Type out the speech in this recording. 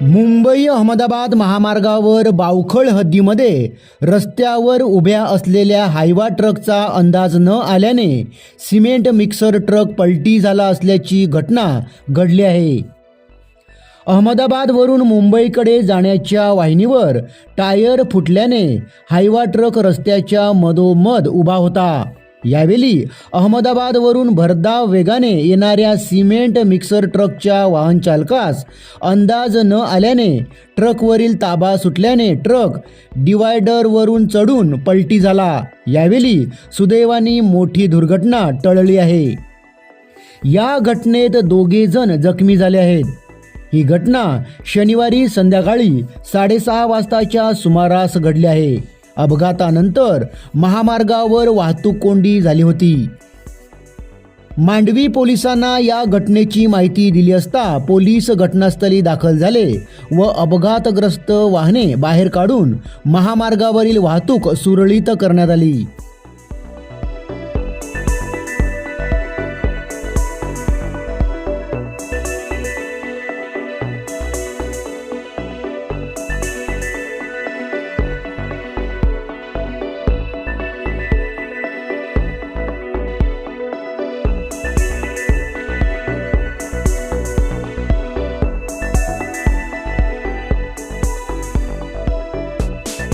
मुंबई अहमदाबाद महामार्गावर बावखळ हद्दीमध्ये रस्त्यावर उभ्या असलेल्या हायवा ट्रकचा अंदाज न आल्याने सिमेंट मिक्सर ट्रक पलटी झाला असल्याची घटना घडली आहे. अहमदाबादवरून मुंबईकडे जाण्याच्या वाहिनीवर टायर फुटल्याने हायवा ट्रक रस्त्याच्या मधोमध उभा होता. यावेळी अहमदाबादवरून भरधाव वेगाने येणाऱ्या सिमेंट मिक्सर ट्रकच्या वाहन चालकास अंदाज न आल्याने ट्रकवरील ताबा सुटल्याने ट्रक डिवायडरवरून चढून पलटी झाला. यावेळी सुदैवाने मोठी दुर्घटना टळली आहे. या घटनेत 2 जण जखमी झाले आहेत. ही घटना शनिवारी संध्याकाळी 6:30 वाजताच्या सुमारास घडली आहे. अपघातानंतर महामार्गावर वाहतूक कोंडी झाली होती. मांडवी पोलिसांना या घटनेची माहिती दिली असता पोलीस घटनास्थळी दाखल झाले व अपघातग्रस्त वाहने बाहेर काढून महामार्गावरील वाहतूक सुरळीत करण्यात आली.